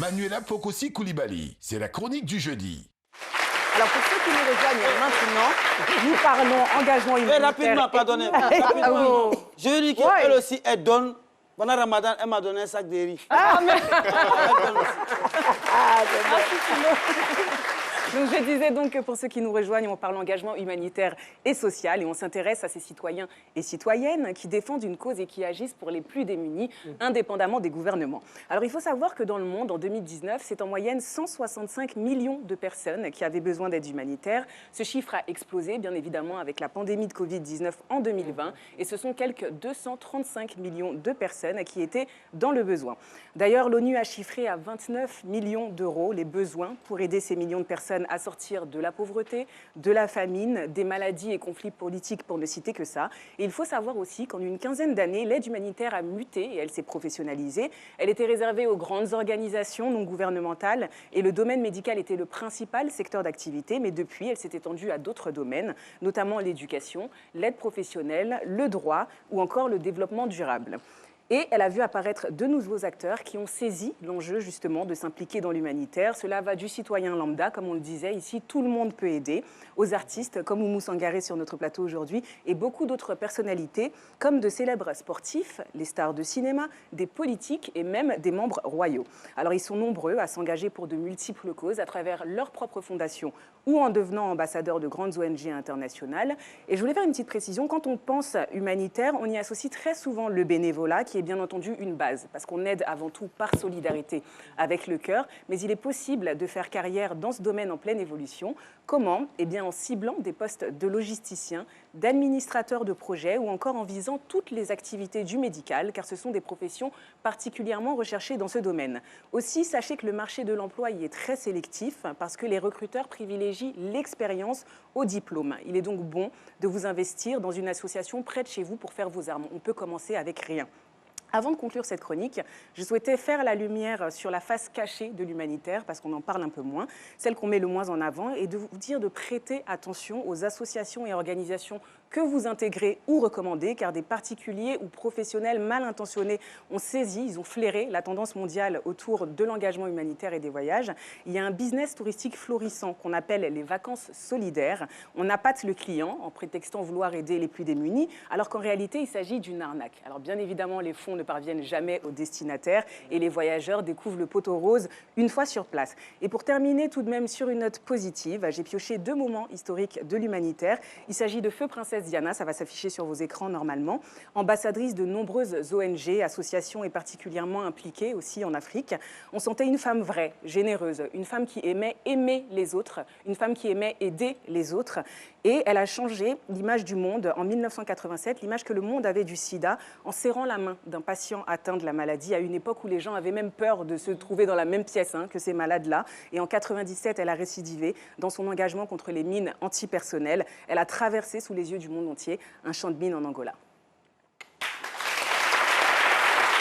Manuela Pokosi Koulibaly, c'est la chronique du jeudi. Alors pour ceux qui nous rejoignent maintenant, nous parlons engagement humanitaire. Rapidement, pardonnez. Rapidement. Je dis qu'elle aussi, elle donne. Pendant Ramadan, elle m'a donné un sac de riz. Donc je disais donc que pour ceux qui nous rejoignent, on parle engagement humanitaire et social et on s'intéresse à ces citoyens et citoyennes qui défendent une cause et qui agissent pour les plus démunis, indépendamment des gouvernements. Alors il faut savoir que dans le monde, en 2019, c'est en moyenne 165 millions de personnes qui avaient besoin d'aide humanitaire. Ce chiffre a explosé, bien évidemment, avec la pandémie de Covid-19 en 2020 et ce sont quelques 235 millions de personnes qui étaient dans le besoin. D'ailleurs, l'ONU a chiffré à 29 millions d'euros les besoins pour aider ces millions de personnes à sortir de la pauvreté, de la famine, des maladies et conflits politiques, pour ne citer que ça. Et il faut savoir aussi qu'en une quinzaine d'années, l'aide humanitaire a muté et elle s'est professionnalisée. Elle était réservée aux grandes organisations non gouvernementales et le domaine médical était le principal secteur d'activité, mais depuis, elle s'est étendue à d'autres domaines, notamment l'éducation, l'aide professionnelle, le droit ou encore le développement durable. Et elle a vu apparaître de nouveaux acteurs qui ont saisi l'enjeu justement de s'impliquer dans l'humanitaire. Cela va du citoyen lambda, comme on le disait ici, tout le monde peut aider, aux artistes comme Oumou Sangaré sur notre plateau aujourd'hui, et beaucoup d'autres personnalités, comme de célèbres sportifs, les stars de cinéma, des politiques et même des membres royaux. Alors ils sont nombreux à s'engager pour de multiples causes à travers leur propre fondation ou en devenant ambassadeurs de grandes ONG internationales. Et je voulais faire une petite précision, quand on pense humanitaire, on y associe très souvent le bénévolat, qui est bien entendu une base, parce qu'on aide avant tout par solidarité avec le cœur, mais il est possible de faire carrière dans ce domaine en pleine évolution. Comment? Eh bien en ciblant des postes de logisticiens, d'administrateurs de projets ou encore en visant toutes les activités du médical, car ce sont des professions particulièrement recherchées dans ce domaine. Aussi, sachez que le marché de l'emploi y est très sélectif, parce que les recruteurs privilégient l'expérience au diplôme. Il est donc bon de vous investir dans une association près de chez vous pour faire vos armes. On peut commencer avec rien. Avant de conclure cette chronique, je souhaitais faire la lumière sur la face cachée de l'humanitaire, parce qu'on en parle un peu moins, celle qu'on met le moins en avant, et de vous dire de prêter attention aux associations et organisations que vous intégrez ou recommandez, car des particuliers ou professionnels mal intentionnés ont saisi, ils ont flairé la tendance mondiale autour de l'engagement humanitaire et des voyages. Il y a un business touristique florissant qu'on appelle les vacances solidaires. On appâte le client en prétextant vouloir aider les plus démunis, alors qu'en réalité, il s'agit d'une arnaque. Alors bien évidemment, les fonds ne parviennent jamais aux destinataires et les voyageurs découvrent le poteau rose une fois sur place. Et pour terminer tout de même sur une note positive, j'ai pioché 2 moments historiques de l'humanitaire. Il s'agit de Feu Princesse Diana, ça va s'afficher sur vos écrans normalement, ambassadrice de nombreuses ONG, associations et particulièrement impliquée aussi en Afrique. On sentait une femme vraie, généreuse, une femme qui aimait aimer les autres, une femme qui aimait aider les autres. Et elle a changé l'image du monde en 1987, l'image que le monde avait du sida, en serrant la main d'un patient atteint de la maladie à une époque où les gens avaient même peur de se trouver dans la même pièce que ces malades-là. Et en 1997, elle a récidivé dans son engagement contre les mines antipersonnelles. Elle a traversé sous les yeux du monde entier un champ de mines en Angola.